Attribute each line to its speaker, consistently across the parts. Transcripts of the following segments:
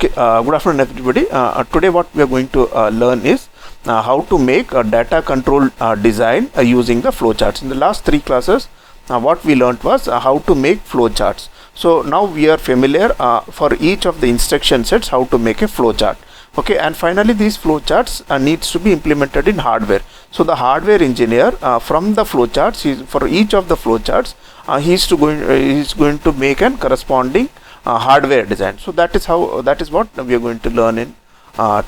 Speaker 1: Okay, good afternoon everybody. Today what we are going to learn is how to make a data control design using the flowcharts. In the last 3 classes, what we learned was how to make flowcharts. So now we are familiar for each of the instruction sets how to make a flowchart. Okay, and finally these flowcharts needs to be implemented in hardware. So the hardware engineer from the flowcharts, for each of the flowcharts, he is going to make an corresponding hardware design. So that is what we are going to learn in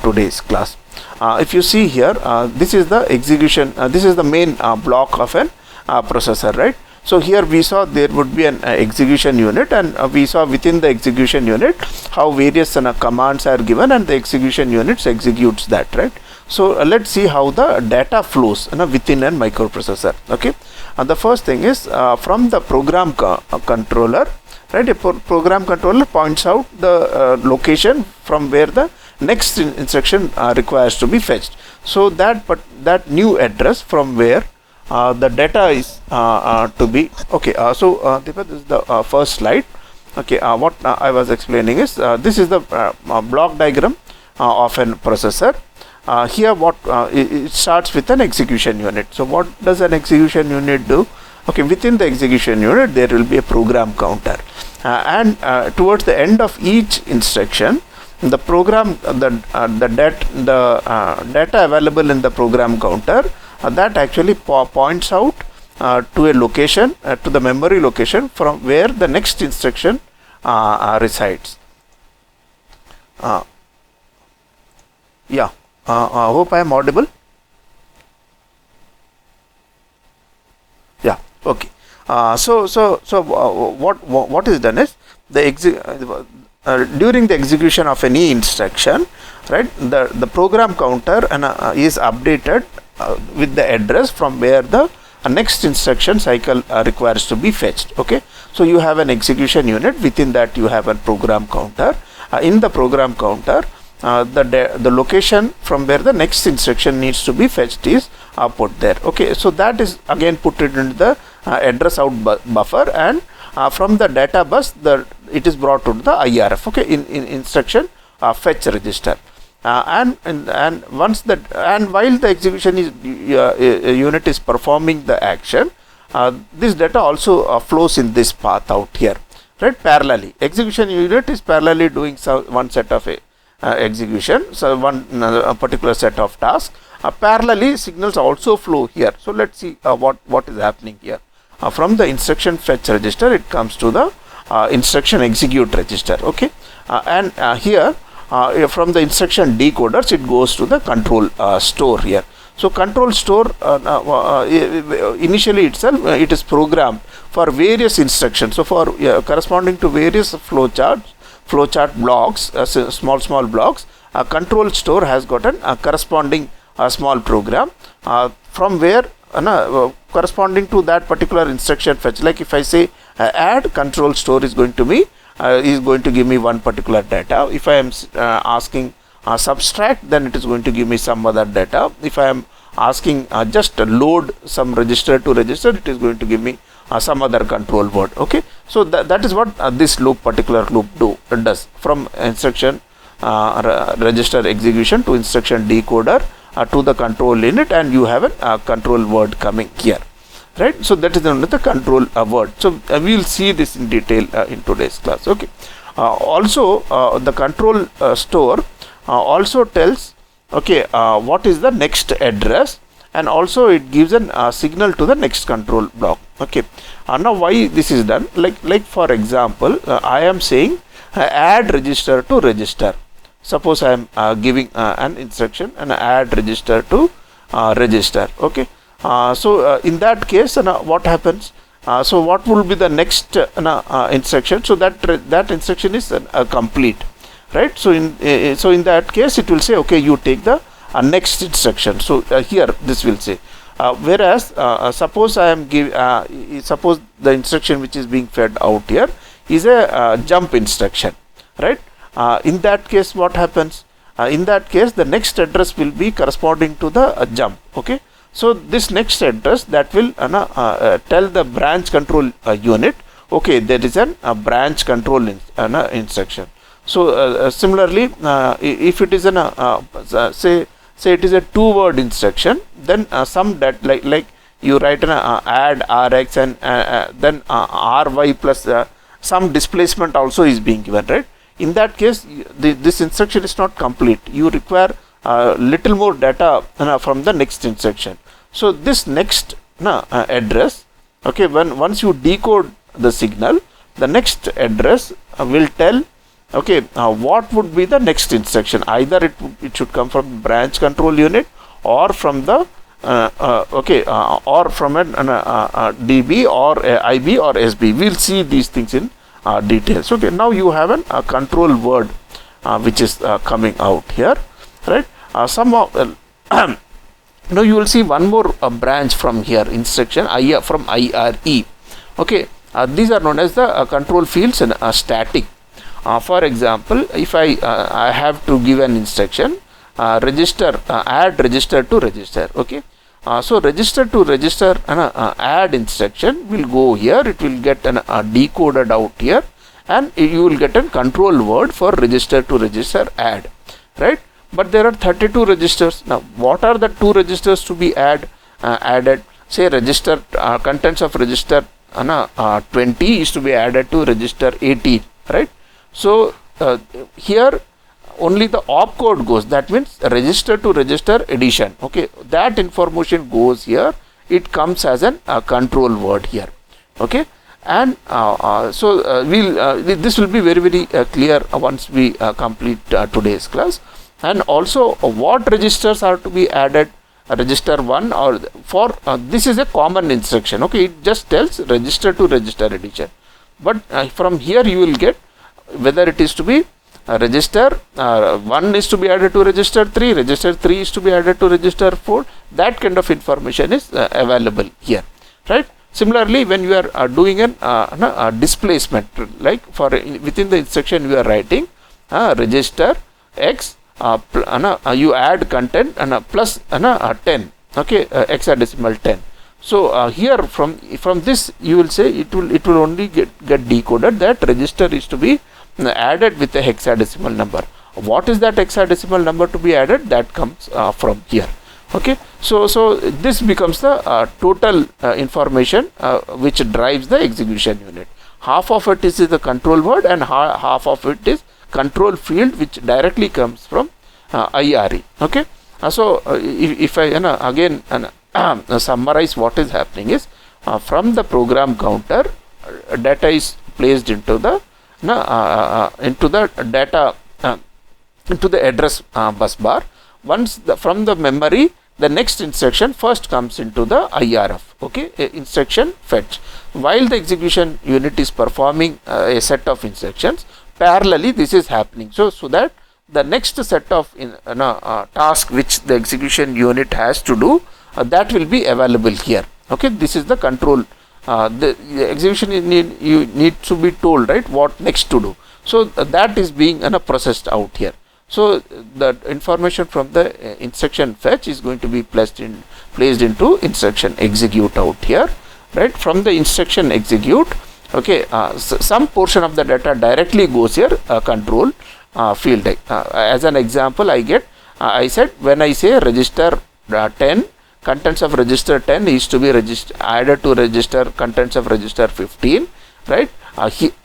Speaker 1: today's class. If you see here, this is the execution. This is the main block of an processor, right? So here we saw there would be an execution unit, and we saw within the execution unit how various commands are given, and the execution units executes that, right? So let's see how the data flows within a microprocessor. Okay, and the first thing is from the program controller. Right, a program controller points out the location from where the next instruction requires to be fetched. So that new address from where the data is to be. Okay, so this is the first slide. Okay, what I was explaining is this is the block diagram of an processor. Here what it starts with an execution unit. So what does an execution unit do? Okay, within the execution unit there will be a program counter, and towards the end of each instruction, the program the data available in the program counter that actually points out to a location, to the memory location from where the next instruction resides. Yeah, I hope I am audible. Yeah. Okay. So what is done is during the execution of any instruction, right? The program counter is updated with the address from where the next instruction cycle requires to be fetched. Okay. So you have an execution unit. Within that you have a program counter. In the program counter, the location from where the next instruction needs to be fetched is put there. Okay, so that is again put it into the address out buffer, and from the data bus it is brought to the IRF. Okay, in instruction fetch register, and once that, and while the execution is unit is performing the action, this data also flows in this path out here, right? Parallelly, execution unit is parallelly doing one set of execution, so a particular set of tasks. Parallelly signals also flow here. So let's see what is happening here. From the instruction fetch register, it comes to the instruction execute register. Okay, and here from the instruction decoders, it goes to the control store here. So control store initially itself it is programmed for various instructions. So for corresponding to various flowchart blocks, small blocks, control store has gotten a corresponding small program from where corresponding to that particular instruction fetch. Like if I say add, control store is going to give me one particular data. If I am asking subtract, then it is going to give me some other data. If I am asking just load some register to register, it is going to give me some other control word. Okay, so that is what this particular loop does from instruction register execution to instruction decoder to the control unit, and you have a control word coming here, right? So that is the control word. So we will see this in detail in today's class. Okay, also the control store also tells, okay, what is the next address, and also it gives a signal to the next control block. Okay, now why this is done? Like for example, I am saying add register to register. Suppose I am giving an instruction and add register to register. Okay, so in that case, what happens? So what will be the next instruction? So that instruction is complete, right? So in that case, it will say, okay, you take the next instruction. So here this will say, whereas suppose I am suppose the instruction which is being fed out here is a jump instruction, right? In that case, what happens? In that case, the next address will be corresponding to the jump. Okay, so this next address that will tell the branch control unit, okay, there is a branch control instruction. So similarly, if it is an say it is a 2-word instruction, then some that like you write an add rx and then ry plus some displacement also is being given, right? In that case, this instruction is not complete. You require little more data from the next instruction. So this next address, okay, once you decode the signal, the next address will tell, okay, what would be the next instruction. Either it should come from branch control unit or from the or from an DB or IB or SB. We'll see these things in details. Okay, now you have a control word which is coming out here, right? Now you will see one more branch from here, instruction from IRE. Okay, these are known as the control fields and static. For example, if I have to give an instruction, register add register to register. Okay, so register to register add instruction will go here. It will get decoded out here, and you will get a control word for register to register add, right? But there are 32 registers. Now what are the 2 registers to be added? Say register contents of register 20 is to be added to register 18, right? So here only the opcode goes, that means register to register addition. Okay, that information goes here. It comes as a control word here. Okay, and this will be very clear once we complete today's class. And also what registers are to be added, register 1 or for this is a common instruction. Okay, it just tells register to register addition, but from here you will get whether it is to be register 1 is to be added to register 3, register 3 is to be added to register 4. That kind of information is available here, right? Similarly, when you are doing a displacement, like for within the instruction you are writing register x, you add content and plus 10, okay, hexadecimal 10. So here from this you will say it will only get decoded that register is to be added with a hexadecimal number. What is that hexadecimal number to be added? That comes from here. Okay, so this becomes the total information which drives the execution unit. Half of it is the control word and half of it is control field which directly comes from IRE. Okay, so if I again summarize what is happening is from the program counter data is placed into the address bus bar. Once from the memory, the next instruction first comes into the IRF. Okay, instruction fetch. While the execution unit is performing a set of instructions, parallelly this is happening. So that the next set of task which the execution unit has to do, that will be available here. Okay, this is the control. The execution you need to be told, right, what next to do. So that is being processed out here. So the information from the instruction fetch is going to be placed into instruction execute out here, right? From the instruction execute, okay, some portion of the data directly goes here, control field. As an example, I said when I say register 10, contents of register 10 is to be added to register contents of register 15, right?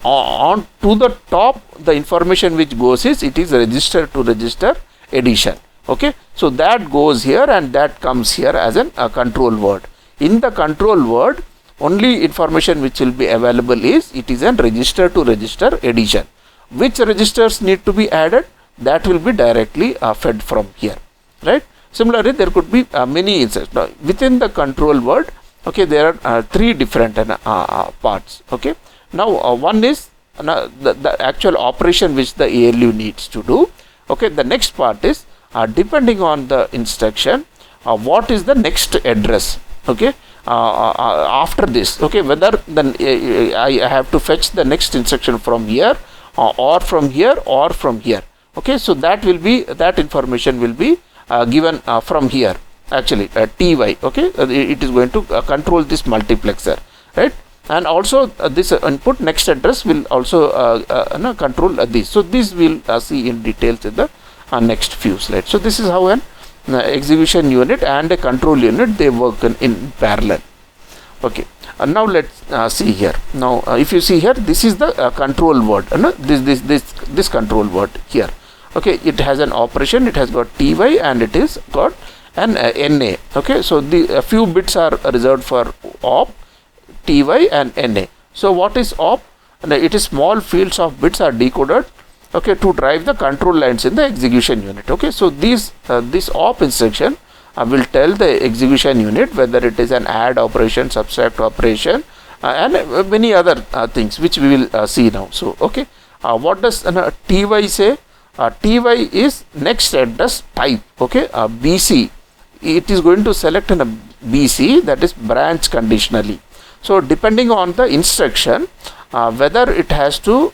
Speaker 1: On to the top, the information which goes is it is register to register addition. Okay, so that goes here and that comes here as a control word. In the control word, only information which will be available is it is a register to register addition. Which registers need to be added, that will be directly fed from here, right? Similarly, there could be many instances. Now, within the control word, okay, there are 3 different parts. Okay, now one is the actual operation which the ALU needs to do. Okay, the next part is depending on the instruction, what is the next address. Okay, after this, okay, whether then I have to fetch the next instruction from here or from here or from here. Okay, so that information will be given from here, actually ty. Okay, it is going to control this multiplexer, right? and also this input next address will also control this. So this we'll see in details in the next few slides. So this is how an execution unit and a control unit, they work in parallel. Okay, now let's see here. Now if you see here, this is the control word, this control word here. Okay, it has an operation, it has got ty and it is got an na. Okay, so the few bits are reserved for op, ty and na. So what is op? It is small fields of bits are decoded, okay, to drive the control lines in the execution unit. Okay, so this op instruction will tell the execution unit whether it is an add operation, subtract operation, and many other things which we will see now. So okay, what does ty say? Ty is next address type. Okay, BC, it is going to select a BC, that is branch conditionally. So depending on the instruction, whether it has to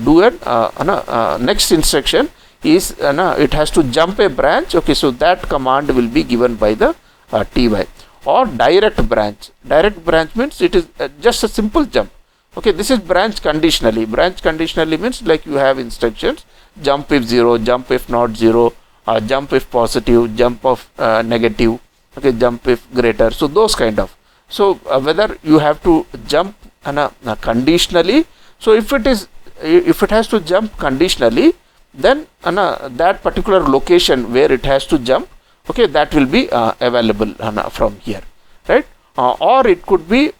Speaker 1: do a next instruction is it has to jump a branch. Okay, so that command will be given by the ty. Or direct branch. Direct branch means it is just a simple jump. Okay, this is branch conditionally. Branch conditionally means like you have instructions: jump if 0, jump if not 0, jump if positive, jump of negative, okay, jump if greater. So those kind of. So whether you have to jump conditionally. So if it has to jump conditionally, then that particular location where it has to jump, okay, that will be available from here, right? Or it could be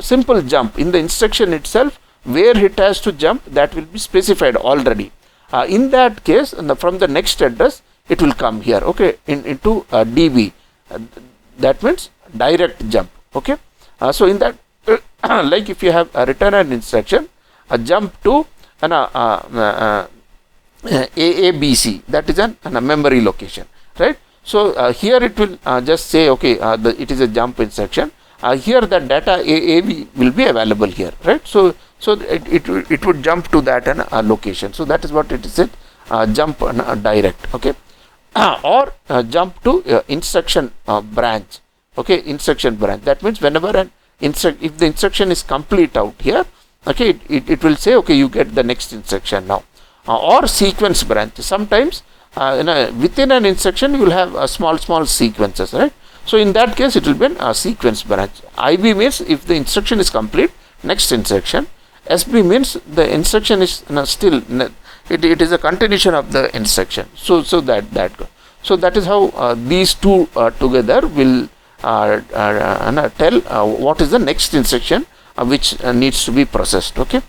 Speaker 1: simple jump in the instruction itself where it has to jump, that will be specified already. In that case, from the next address it will come here, okay, into db. That means direct jump. Okay, so in that like if you have written an instruction, a jump to AABC, that is a memory location, right? So here it will just say, okay, it is a jump instruction. Here the data AAB will be available here, right? So it would jump to that location. So that is what it is, jump direct. Okay, or jump to instruction branch. Okay, instruction branch. That means whenever if the instruction is complete out here, okay, it will say, okay, you get the next instruction now. Or sequence branch. Sometimes within an instruction you will have small sequences, right? So in that case it will be a sequence branch. IB means if the instruction is complete, next instruction. SB means the instruction is still it is a continuation of the instruction. So that is how these two together will tell what is the next instruction which needs to be processed. Okay,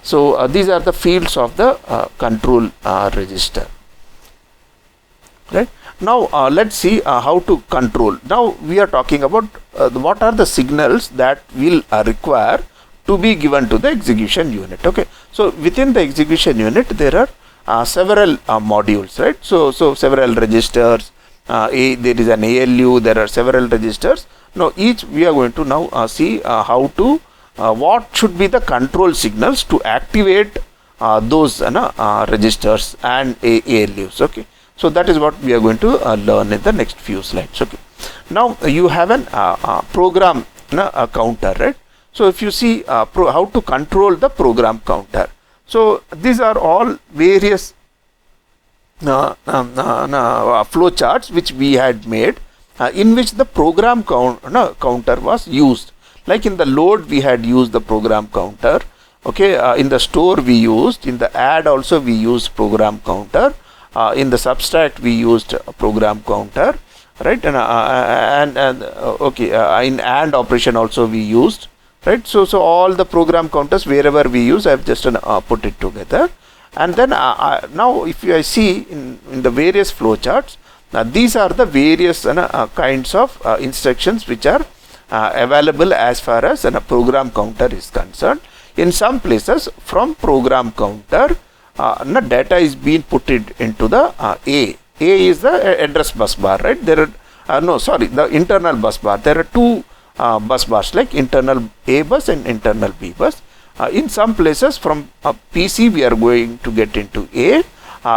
Speaker 1: so these are the fields of the control register, right? Now let's see how to control. Now we are talking about what are the signals that will require to be given to the execution unit. Okay, so within the execution unit there are several modules, right? So several registers. There is an ALU, there are several registers. Now each we are going to now see how to what should be the control signals to activate those registers and ALUs. Okay, so that is what we are going to learn in the next few slides. Okay, now you have an program counter, right? So if you see how to control the program counter, so these are all various flow charts which we had made in which the program counter was used. Like in the load we had used the program counter. Okay, in the store we used, in the add also we used program counter, in the subtract we used program counter, right? And okay, in AND operation also we used, right? So all the program counters wherever we use, I have just put it together. And then now if I see in the various flow charts, these are the various kinds of instructions which are available as far as a program counter is concerned. In some places from program counter data is being put into the A is the address bus bar, right? There are the internal bus bar. There are two bus bars, like internal A bus and internal B bus. In some places from PC we are going to get into A.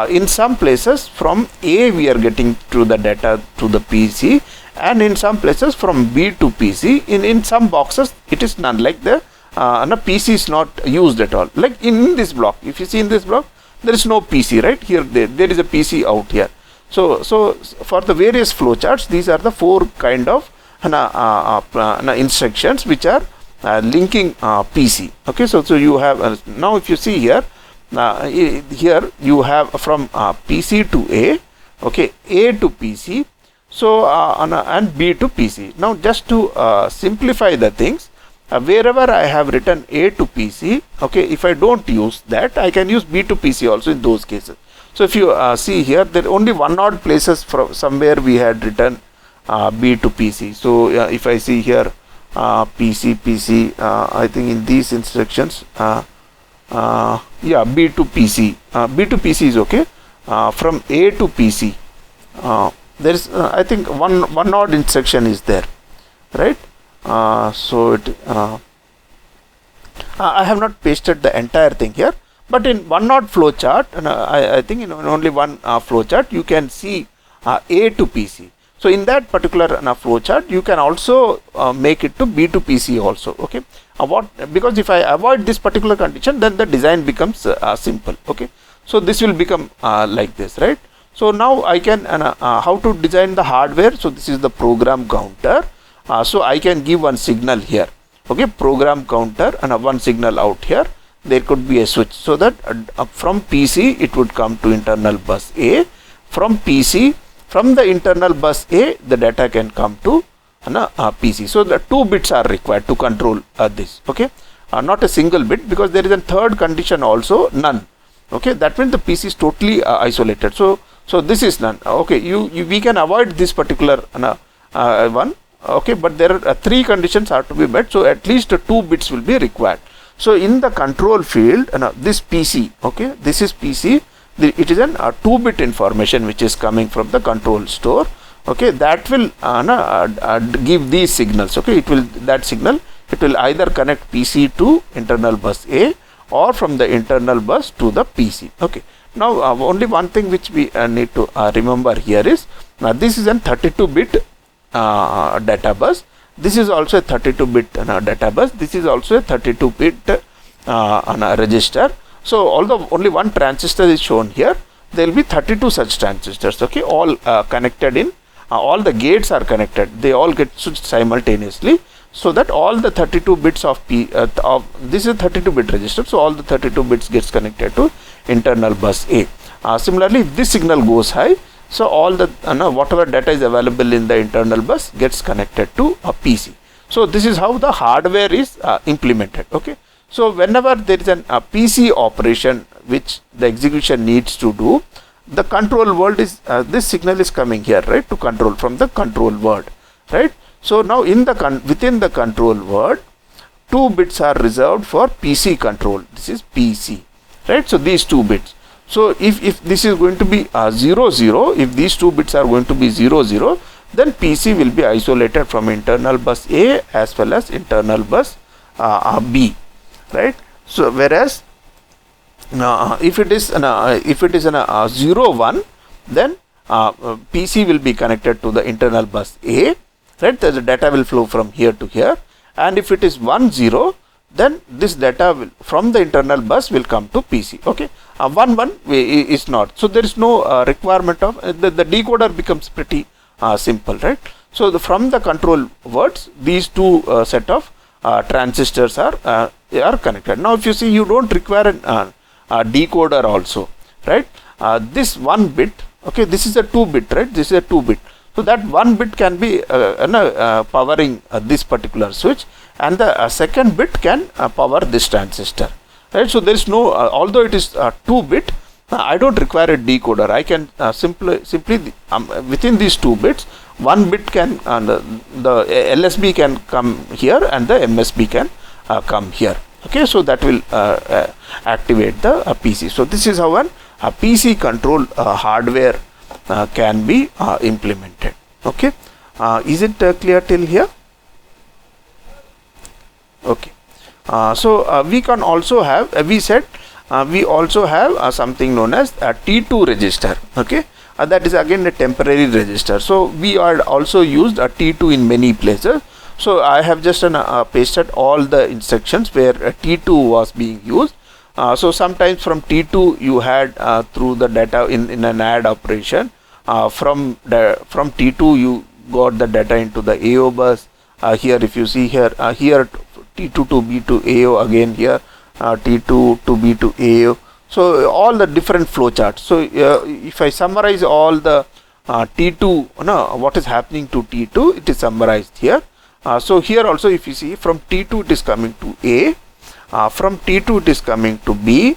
Speaker 1: In some places from A we are getting to the data to the PC, and in some places from B to PC. In some boxes it is none, like the PC is not used at all. Like in this block, if you see in this block, there is no PC, right? Here there is a PC out here. So for the various flowcharts, these are the 4 kind of instructions which are linking PC. Okay, so you have now if you see here, here you have from PC to A, okay, A to PC, so and B to PC. Now just to simplify the things, wherever I have written A to PC, okay, if I don't use that, I can use B to PC also in those cases. So if you see here, there are only 1 odd places from somewhere we had written B to PC. So if I see here PC, I think in these instructions, yeah, B to PC, B to PC is okay. From A to PC, there is I think one odd instruction is there, right? So it I have not pasted the entire thing here, but in 1 odd flowchart, I think in only one flowchart you can see A to PC. So in that particular flowchart, you can also make it to B to PC also. Okay, because if I avoid this particular condition, then the design becomes simple. Okay, so this will become like this, right? So now I can how to design the hardware. So this is the program counter. So I can give one signal here. Okay, program counter and one signal out here. There could be a switch, so that from PC it would come to internal bus A. From PC, from the internal bus A, the data can come to PC. So the 2 bits are required to control this. Okay, not a single bit, because there is a third condition also, none. Okay, that means the PC is totally isolated. So this is none. Okay, we can avoid this particular one. Okay, but there are 3 conditions are to be met. So at least 2 bits will be required. So in the control field, this PC, okay, this is PC. It is an 2-bit information which is coming from the control store. Okay, that will give these signals. Okay, it will either connect PC to internal bus A, or from the internal bus to the PC. Okay, now only one thing which we need to remember here is, this is a 32-bit data bus. This is also a 32-bit data bus. This is also a 32-bit register. So although only one transistor is shown here, there will be 32 such transistors. Okay, all connected in, all the gates are connected. They all get switched simultaneously, so that all the 32 bits of this is a 32-bit register. So all the 32 bits gets connected to internal bus A. Similarly, if this signal goes high, so all the whatever data is available in the internal bus gets connected to a PC. So this is how the hardware is implemented. Okay. So whenever there is a PC operation which the execution needs to do, the control word is this signal is coming here, right, to control from the control word, right? So now in the within the control word, 2 bits are reserved for PC control. This is PC, right? So these 2 bits. So if this is going to be 0 0, if these 2 bits are going to be 0 0, then PC will be isolated from internal bus A as well as internal bus B. Right. So whereas if it is a 0 1, then PC will be connected to the internal bus A, right? The data will flow from here to here, and if it is 1 0, then this data will from the internal bus will come to PC. Okay, 1 1 is not. So there is no requirement of the decoder becomes pretty simple, right? So from the control words, these 2 set of transistors are connected. Now if you see, you don't require a decoder also, right? This 1 bit, okay, this is a 2 bit, right? This is a 2 bit. So that 1 bit can be powering this particular switch, and the second bit can power this transistor, right? So there is no although it is 2 bit, I don't require a decoder. I can simply within these 2 bits, 1 bit can the LSB can come here and the MSB can come here. Okay, so that will activate the PC. So this is how a PC control hardware can be implemented. Okay, is it clear till here? Okay, so we can also have we said we also have something known as a T2 register. Okay, that is again a temporary register. So we are also used a T2 in many places. So I have just pasted all the instructions where T2 was being used. So sometimes from T2 you had through the data in an add operation. From T2 you got the data into the AO bus. Here if you see here, here T2 to B to AO, again here T2 to B to AO. So all the different flowcharts. So if I summarize all the T2, what is happening to T2, it is summarized here. So here also if you see, from T2 it is coming to A, from T2 it is coming to B,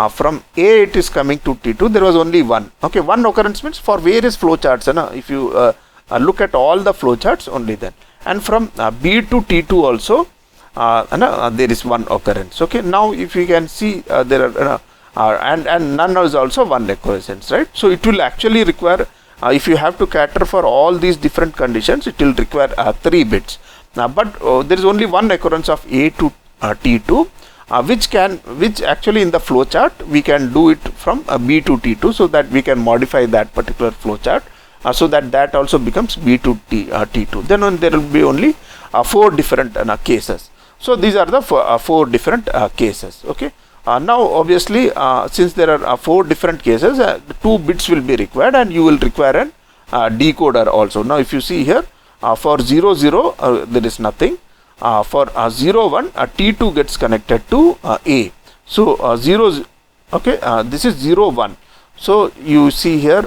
Speaker 1: from A it is coming to T2. There was only one. Okay, one occurrence means for various flowcharts. If you look at all the flowcharts, only then. And from B to T2 also there is one occurrence. Okay, now if you can see there are and none is also one occurrence, right? So it will actually require, if you have to cater for all these different conditions, it will require 3 bits. But there is only one occurrence of A to T2, which actually in the flowchart we can do it from B to T2, so that we can modify that particular flowchart. So that also becomes B to T2. Then there will be only 4 different cases. So these are the 4 different cases. Okay. Now obviously since there are 4 different cases, 2 bits will be required, and you will require an decoder also. Now if you see here, for 0 0 there is nothing. For 0 1 T2 gets connected to A. So 0, okay, this is 0 1. So you see here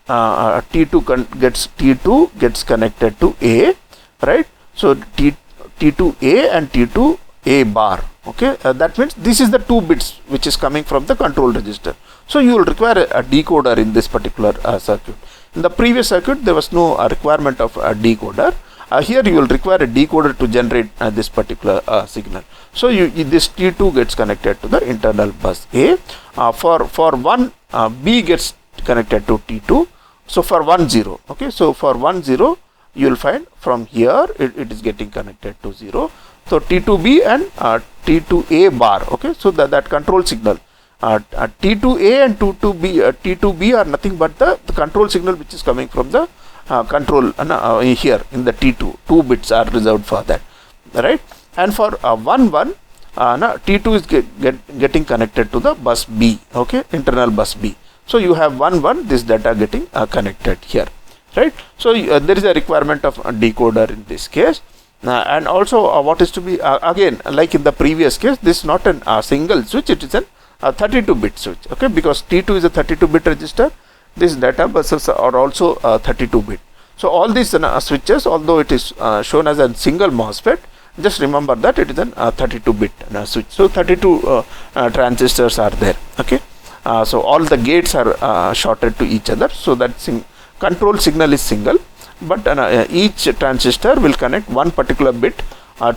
Speaker 1: T2 gets connected to A, right? So T2A and T2A bar. Okay, that means this is the 2 bits which is coming from the control register. So you will require a decoder in this particular circuit. In the previous circuit there was no requirement of a decoder. Here you will require a decoder to generate this particular signal. So this T2 gets connected to the internal bus A. For 1 B gets connected to T2. So for 1 0, okay, so for 1 0 you will find from here it is getting connected to 0. So T2B and T2A bar. Okay, so that control signal, T2A and T2B are nothing but the control signal which is coming from the control here in the T2. 2 bits are reserved for that, right? And for 1 1 T2 is getting connected to the bus B. Okay, internal bus B. So you have 1 1 this data getting connected here, right? So there is a requirement of a decoder in this case. And also what is to be again, like in the previous case, this is not a single switch, it is a 32 bit switch. Okay, because T2 is a 32 bit register, these data buses are also 32 bit. So all these switches, although it is shown as a single MOSFET, just remember that it is a 32 bit switch. So 32 transistors are there. Okay, so all the gates are shorted to each other, so that control signal is single, but each transistor will connect one particular bit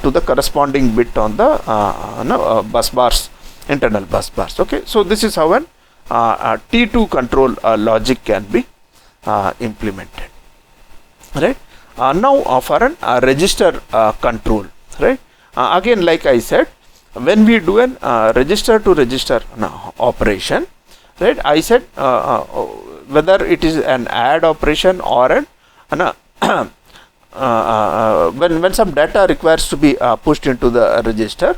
Speaker 1: to the corresponding bit on the bus bars, internal bus bars. Okay, so this is how an T2 control logic can be implemented, right? Now for an register control, right? Again, like I said, when we do an register to register operation, right? I said whether it is an add operation or an when some data requires to be pushed into the register.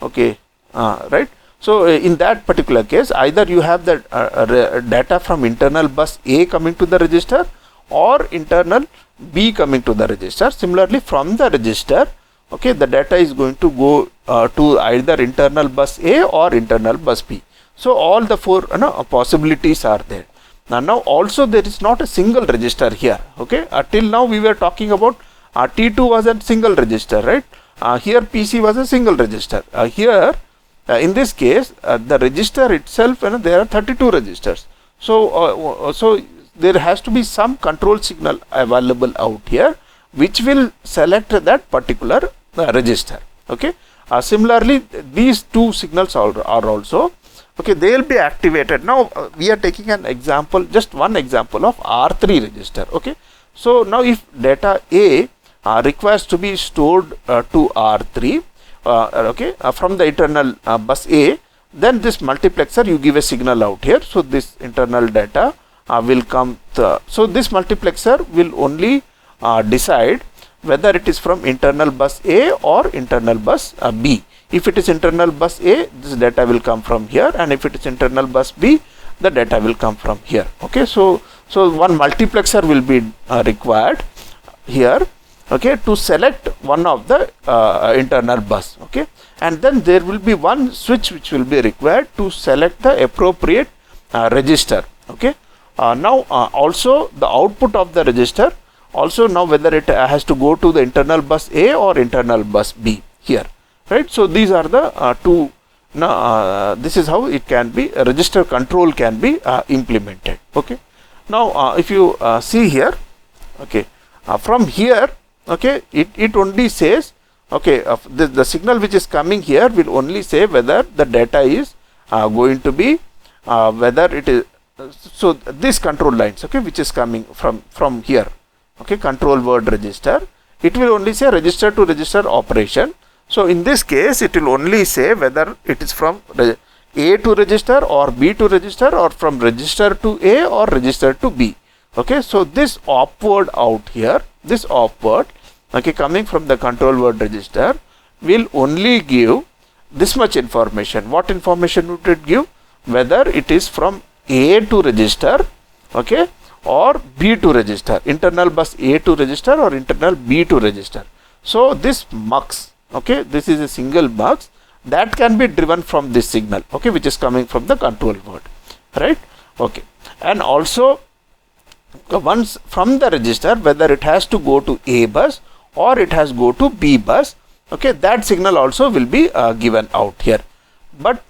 Speaker 1: Okay, right? So in that particular case, either you have the data from internal bus A coming to the register or internal B coming to the register. Similarly, from the register, okay, the data is going to go to either internal bus A or internal bus B. So all the 4 possibilities are there. Now also there is not a single register here. Okay, till now we were talking about T2 was a single register, right? Here PC was a single register. Here in this case the register itself, there are 32 registers. So so there has to be some control signal available out here which will select that particular register. Okay, similarly these 2 signals are also, okay, they will be activated. Now we are taking an example, just one example of R3 register. Okay, so now if data A requires to be stored to R3, okay, from the internal bus A, then this multiplexer, you give a signal out here. So this internal data will come. So this multiplexer will only decide whether it is from internal bus A or internal bus B. If it is internal bus A, this data will come from here, and if it is internal bus B, the data will come from here. Okay, so one multiplexer will be required here, okay, to select one of the internal bus. Okay, and then there will be one switch which will be required to select the appropriate register. Okay, now also the output of the register, also now whether it has to go to the internal bus A or internal bus B here, right? So these are the two. Now this is how it can be, register control can be implemented. Okay, now if you see here, okay, from here, okay, it only says, okay, the signal which is coming here will only say whether the data is going to be whether it is, so this control lines, okay, which is coming from here, okay, control word register, it will only say register to register operation. So in this case, it will only say whether it is from A to register or B to register, or from register to A or register to B. Okay, so this op word out here, this op word, okay, coming from the control word register will only give this much information. What information would it give? Whether it is from A to register, okay, or B to register, internal bus A to register or internal B to register. So this mux, okay, this is a single mux that can be driven from this signal, okay, which is coming from the control word, right? Okay, and also once from the register, whether it has to go to A bus or it has go to B bus, okay, that signal also will be given out here. But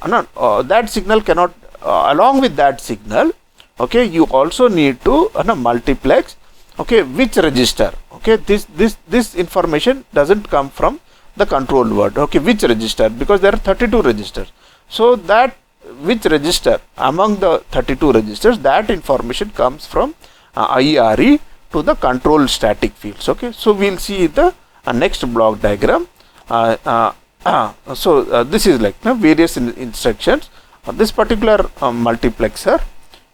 Speaker 1: that signal cannot, along with that signal, okay, you also need to multiplex, okay, which register, okay, this information doesn't come from the control word, okay, which register, because there are 32 registers. So that which register among the 32 registers, that information comes from IRE to the control static fields. Okay, so we'll see the next block diagram. This is like various instructions. This particular multiplexer,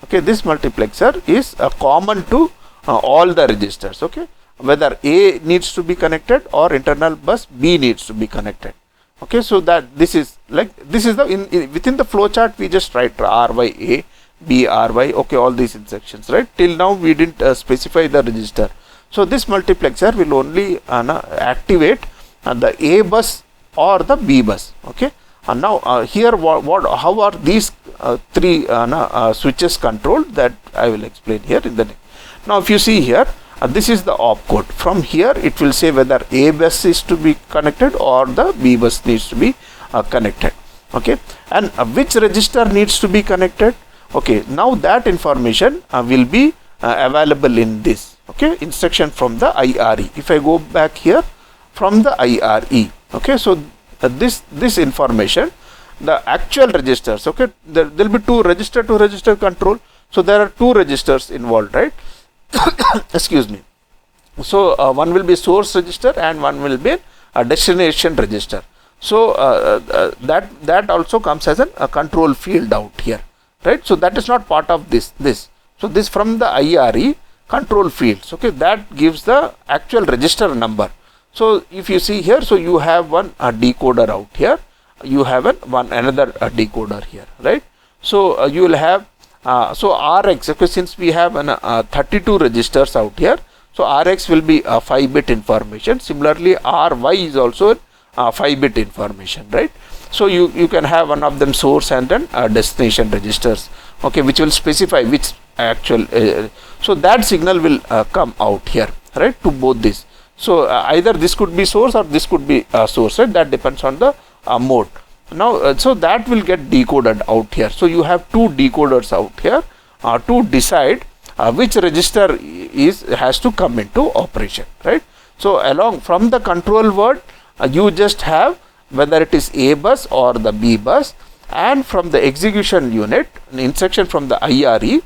Speaker 1: okay, this multiplexer is common to all the registers. Okay, whether A needs to be connected or internal bus B needs to be connected. Okay, so that this is like, this is the within the flowchart we just write RYA, BRY, okay, all these instructions, right? Till now we didn't specify the register. So this multiplexer will only activate the A bus or the B bus. Okay, and now here how are these three switches controlled, that I will explain here in the next. Now if you see here, this is the opcode. From here it will say whether A bus is to be connected or the B bus needs to be connected. Okay, and which register needs to be connected. Okay, now that information will be available in this, okay, instruction from the IRE. If I go back here from the IRE, okay, so this information, the actual registers, okay, there will be two register to register control. So there are two registers involved, right? Excuse me. So one will be source register and one will be a destination register. So that also comes as a control field out here, right? So that is not part of this. So this from the IRE control fields, okay, that gives the actual register number. So if you see here, so you have one decoder out here, you have another decoder here, right? So you will have so RX, okay, since we have 32 registers out here, so RX will be 5-bit information. Similarly, RY is also 5-bit information, right? So you can have one of them source and then destination registers, okay, which will specify which actual. So that signal will come out here, right, to both this. So either this could be source or this could be source, right? That depends on the mode. Now, so that will get decoded out here. So you have two decoders out here to decide which register has to come into operation, right? So along from the control word, you just have whether it is A bus or the B bus, and from the execution unit, instruction from the IRE,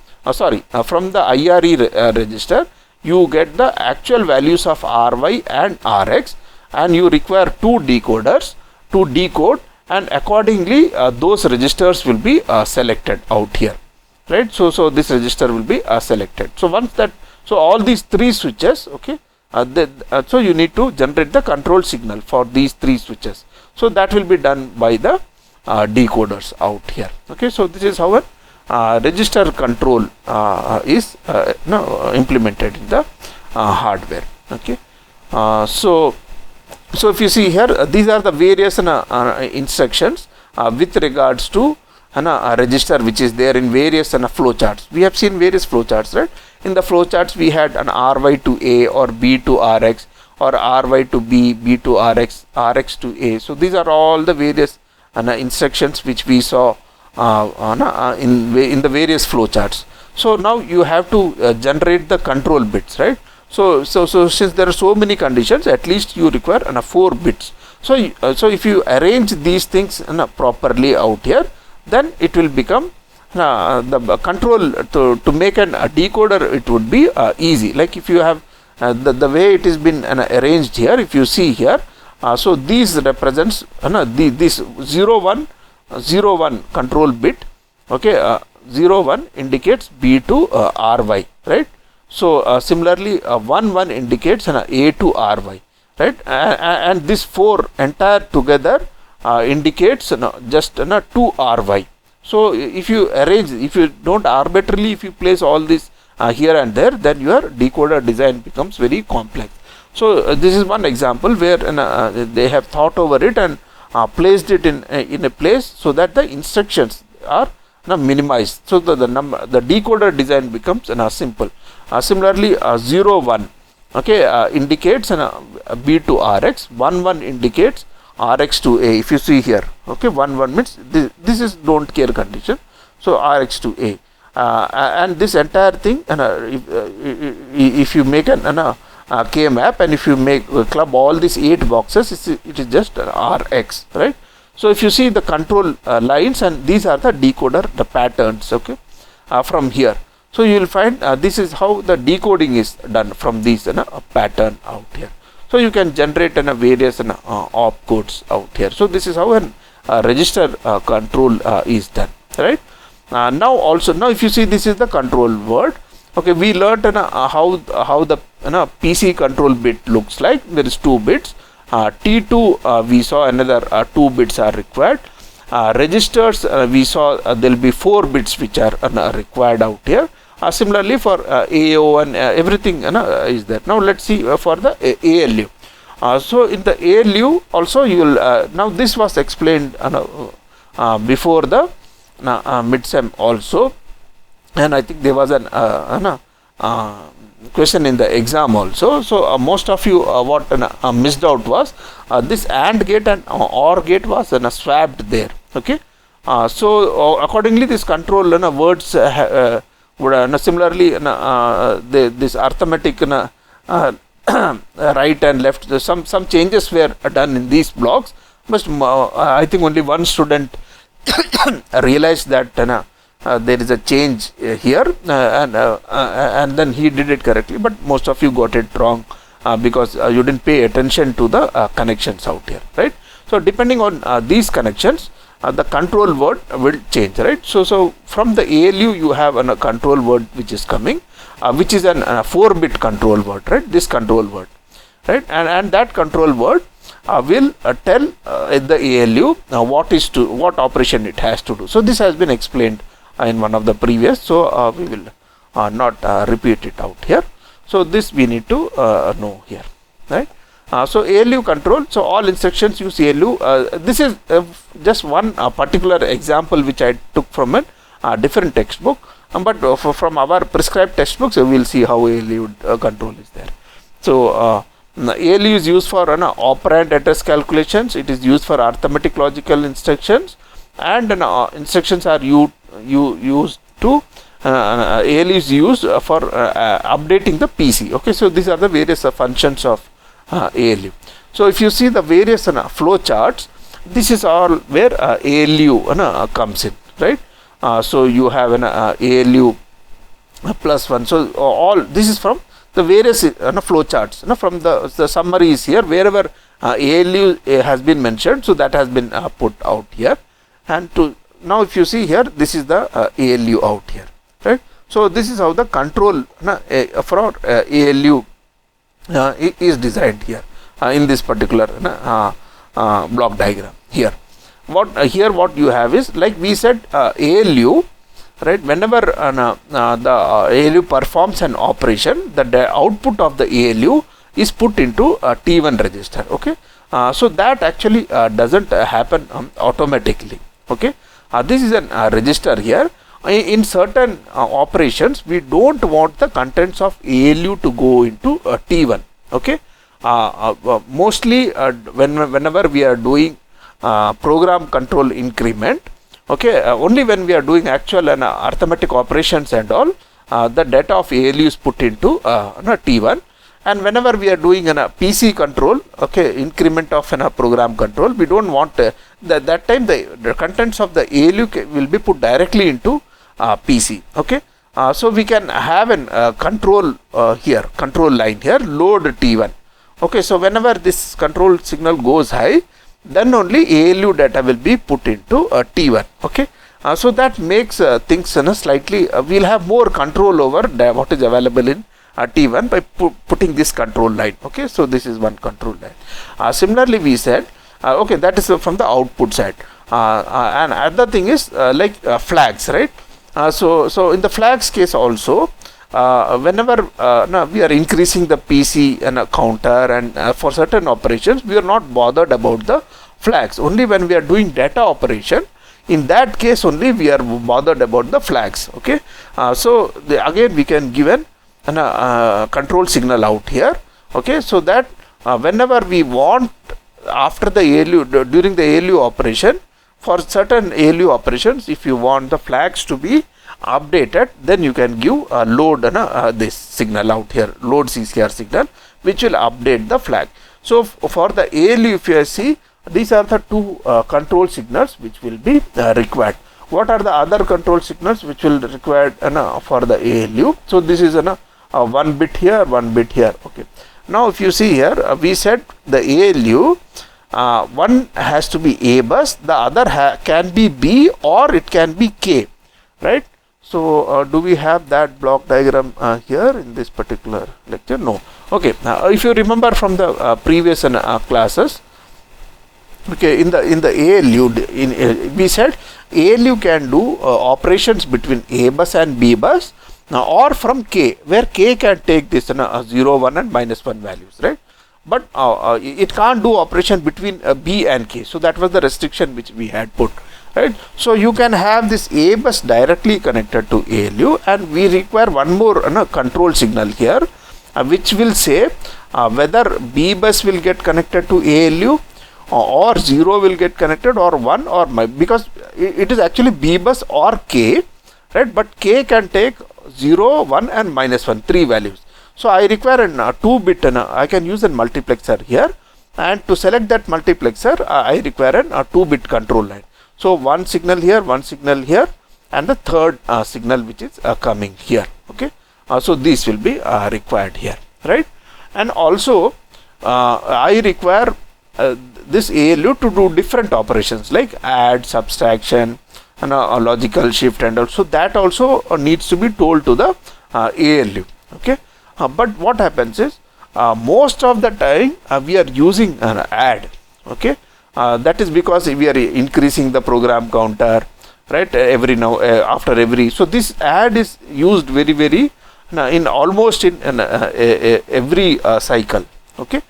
Speaker 1: from the IRE register, you get the actual values of RY and RX, and you require two decoders to decode and accordingly those registers will be selected out here, right? So this register will be selected. So once that, so all these three switches, okay, so you need to generate the control signal for these three switches. So that will be done by the decoders out here. Okay, so this is how a register control is implemented in the hardware. Okay, so if you see here, these are the various instructions with regards to a register which is there in various flowcharts. We have seen various flowcharts, right? In the flowcharts we had an RY to A or B to RX, or RY to B, B to RX, RX to A. So these are all the various instructions which we saw in the various flowcharts. So now you have to generate the control bits, right? So since there are so many conditions, at least you require 4 bits. So if you arrange these things properly out here, then it will become the control to make a decoder. It would be easy. Like if you have the way it has been arranged here, if you see here, so these represents this 0 1 control bit. Okay, 0 1 indicates B to RY, right? So similarly 1 1 indicates A to RY, right? And this 4 entire together indicates just 2 RY. So if you arrange, if you don't arbitrarily, if you place all this here and there, then your decoder design becomes very complex. So this is one example where they have thought over it and placed it in a place so that the instructions are minimized. So the decoder design becomes simple. Similarly 0 1, okay, indicates B to RX, 1 1 indicates RX to A. If you see here, okay, 1 1 means this is don't care condition, so RX to A, and this entire thing, if you make an K map, and if you make club all these 8 boxes, it is just RX, right? So if you see the control lines, and these are the decoder, the patterns, okay, from here. So you will find this is how the decoding is done from these pattern out here. So you can generate various opcodes out here. So this is how a register control is done, right? Now if you see, this is the control word. Okay, we learned how the PC control bit looks like. There is 2 bits. T2 we saw another 2 bits are required. Registers we saw there will be 4 bits which are required out here. Similarly for AO and everything is there. Now let's see for the ALU. So in the ALU also you will now this was explained before the midsem also, and I think there was an question in the exam also. So most of you what missed out was this AND gate and OR gate was swapped there. Okay, so accordingly this control words would similarly this arithmetic right and left, some changes were done in these blocks, but I think only one student realized that there is a change here, and then he did it correctly, but most of you got it wrong because you didn't pay attention to the connections out here, right? So depending on these connections, the control word will change, right? So from the ALU you have a control word which is coming, which is a 4-bit control word, right? This control word, right? And that control word will tell the ALU what operation it has to do. So this has been explained in one of the previous, so we will not repeat it out here. So this we need to know here, right? So ALU control, so all instructions use ALU. This is just one particular example which I took from a different textbook, but from our prescribed textbooks we will see how ALU control is there. So ALU is used for operand address calculations. It is used for arithmetic logical instructions, and instructions are used to ALU is used for updating the PC. Okay, so these are the various functions of ALU. So if you see the various flow charts, this is all where ALU comes in, right? So you have an ALU +1. So all this is from the various flow charts. From the summary is here, wherever ALU has been mentioned, so that has been put out here. And to now if you see here, this is the ALU out here, right? So this is how the control for ALU is designed here in this particular block diagram here. What you have is, like we said, ALU, right? Whenever the ALU performs an operation, the output of the ALU is put into a T1 register. Okay, so that actually doesn't happen automatically. Okay, this is a register here. In certain operations, we don't want the contents of ALU to go into T1. Okay, mostly whenever we are doing program control increment, okay, only when we are doing actual and arithmetic operations and all, the data of ALU is put into T1. And whenever we are doing a PC control, okay, increment of a program control, we don't want that time the contents of the ALU will be put directly into PC. Okay, so we can have a control control line here, load T1. Okay, so whenever this control signal goes high, then only ALU data will be put into T1. Okay, so that makes things slightly we'll have more control over what is available in T1 by putting this control line. Okay, so this is one control line. Similarly, we said okay, that is from the output side, and other thing is like flags, right? So in the flags case also, whenever we are increasing the PC and a counter, and for certain operations we are not bothered about the flags. Only when we are doing data operation, in that case only we are bothered about the flags. Okay, so again we can give an control signal out here. Okay, so that whenever we want, after the ALU, during the ALU operation, for certain ALU operations, if you want the flags to be updated, then you can give load this signal out here, load CCR signal, which will update the flag. So for the ALU, if you see, these are the two control signals which will be required. What are the other control signals which will required for the ALU? So this is one bit here, one bit here. Okay, now if you see here, we said the ALU, one has to be A bus, the other can be B, or it can be K, right? So do we have that block diagram here in this particular lecture? No. Okay, if you remember from the previous classes, okay, in the ALU, we said ALU can do operations between A bus and B bus, or from K, where K can take this 0, 1 and -1 values, right? But it can't do operation between B and K. So that was the restriction which we had put, right? So you can have this A bus directly connected to ALU, and we require one more control signal here, which will say whether B bus will get connected to ALU, or 0 will get connected, or 1 or because it is actually B bus or K, right? But K can take 0, 1 and -1, 3 values. So I require a 2-bit, I can use a multiplexer here, and to select that multiplexer, I require a 2-bit control line. So one signal here, and the third signal which is coming here. Okay, so these will be required here, right? And also I require this ALU to do different operations like add, subtraction, and a logical shift, and also that also needs to be told to the ALU. Okay, but what happens is most of the time we are using an add. Okay, that is because we are increasing the program counter, right? After every, so this add is used very in almost in every cycle. Okay,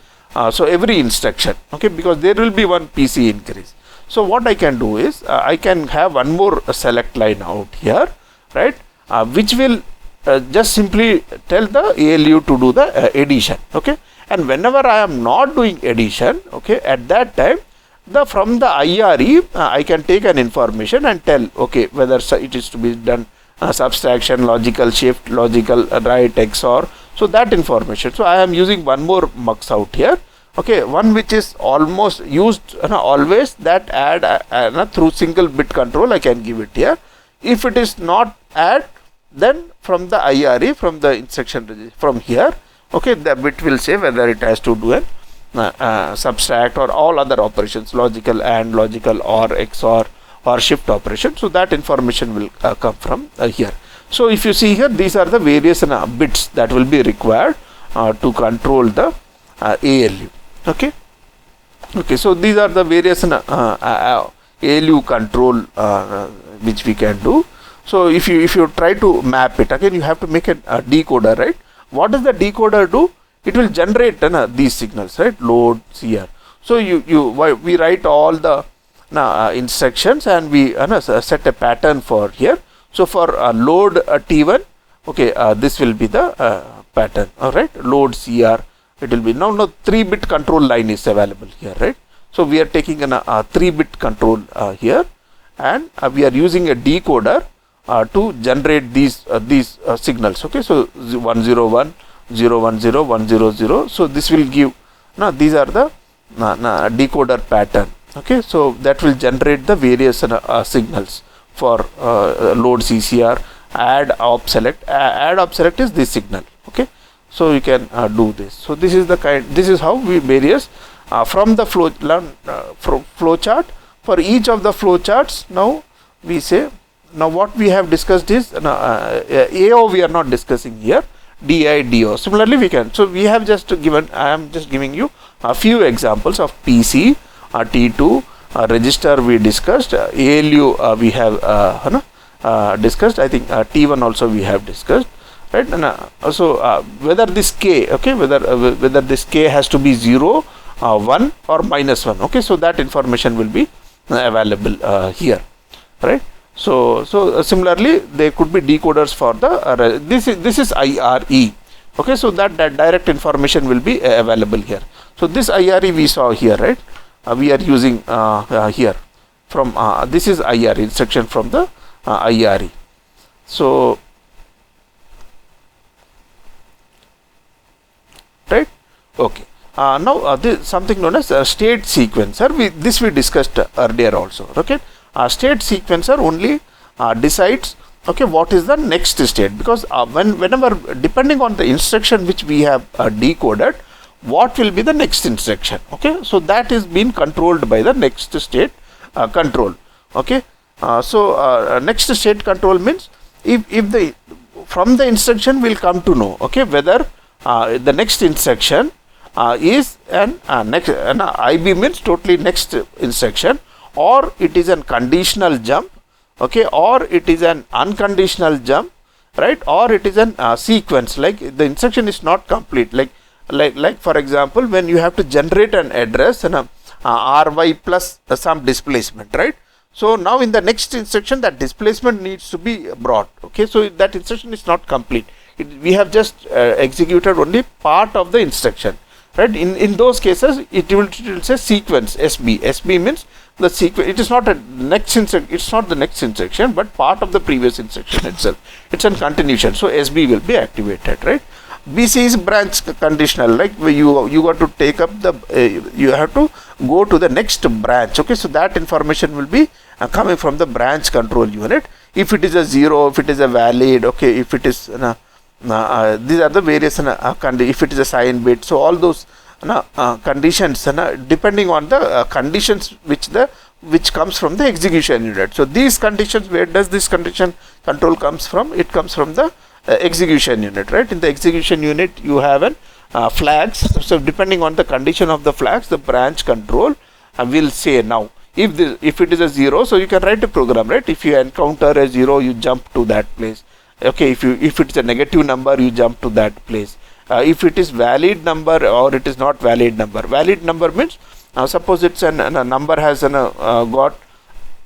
Speaker 1: so every instruction. Okay, because there will be one PC increase. So what I can do is I can have one more select line out here, right? Which will just simply tell the ALU to do the addition. Okay, and whenever I am not doing addition, okay, at that time from the IRE I can take an information and tell, okay, whether it is to be done subtraction, logical shift, logical write, XOR. So that information. So I am using one more mux out here. Okay, one which is almost used always, that add through single bit control I can give it here. If it is not add, then from the IRE, from the instruction from here, okay, the bit will say whether it has to do an subtract or all other operations, logical and, logical or, XOR or shift operation. So that information will come from here. So if you see here, these are the various bits that will be required to control the ALU. Okay. Okay, so these are the various ALU control which we can do. So if you try to map it, again you have to make a decoder, right? What does the decoder do? It will generate these signals, right? Load, CR. So we write all the instructions and we set a pattern for here. So for load T1, okay, this will be the pattern. All right, load CR. It will be now 3-bit control line is available here, right? So we are taking a 3-bit control here, and we are using a decoder to generate these signals. Okay, so 101, 010, 100. So this will give, these are the decoder pattern. Okay, so that will generate the various signals for load CCR, add op select. Add op select is this signal. Okay, so you can do this. So this is the this is how we various from the flow chart. For each of the flow charts, now we say, now what we have discussed is AO we are not discussing here, DI, DO. Similarly we can, so we have just given, I am just giving you a few examples of PC, T2, register we discussed, ALU we have discussed. I think T1 also we have discussed, right? And so whether this K, okay, whether this K has to be 0, 1 or -1, okay, so that information will be available here, right? So similarly there could be decoders for the this is IRE. Okay, so that direct information will be available here. So this IRE we saw here, right? We are using here from this is IRE instruction from the IRE. So right, okay. Now this is something known as state sequencer. This we discussed earlier also. Okay, state sequencer only decides, okay, what is the next state, because whenever depending on the instruction which we have decoded, what will be the next instruction. Okay, so that is being controlled by the next state control. Okay, so next state control means if the from the instruction will come to know, okay, whether the next instruction is an IB means totally next instruction, or it is a conditional jump, okay, or it is an unconditional jump, right, or it is an sequence, like the instruction is not complete, like for example, when you have to generate an address and RY plus some displacement, right? So now in the next instruction that displacement needs to be brought. Okay, so that instruction is not complete. We have just executed only part of the instruction, right? In those cases it will say sequence SB. SB means the sequence. It is not a next instruction. It's not the next instruction, but part of the previous instruction itself. It's a continuation. So SB will be activated, right? BC is branch conditional, like you got to take up the you have to go to the next branch. Okay, so that information will be coming from the branch control unit. If it is a 0, if it is a valid, okay, if it is these are the various if it is a sign bit. So all those conditions depending on the conditions which comes from the execution unit. So these conditions, where does this condition control comes from? It comes from the execution unit, right? In the execution unit you have an flags. So depending on the condition of the flags, the branch control will say, now if it is a 0, so you can write a program, right? If you encounter a 0, you jump to that place. Okay, if it is a negative number, you jump to that place. If it is valid number or it is not valid number. Valid number means suppose it's a number has got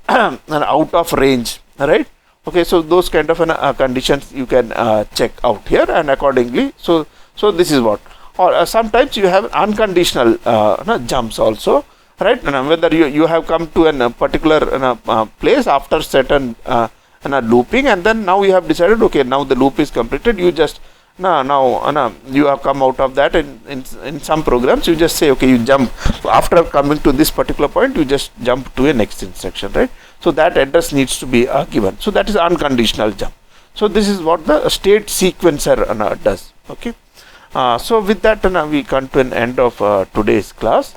Speaker 1: an out of range, right? Okay, so those kind of conditions you can check out here, and accordingly, so this is what. Or sometimes you have unconditional jumps also, right? Whether you have come to a particular place after certain looping, and then now you have decided, okay, now the loop is completed. You just now you have come out of that. In some programs you just say, okay, you jump after coming to this particular point, you just jump to a next instruction, right? So that address needs to be given. So that is unconditional jump. So this is what the state sequencer does. Okay, So with that, we come to an end of today's class.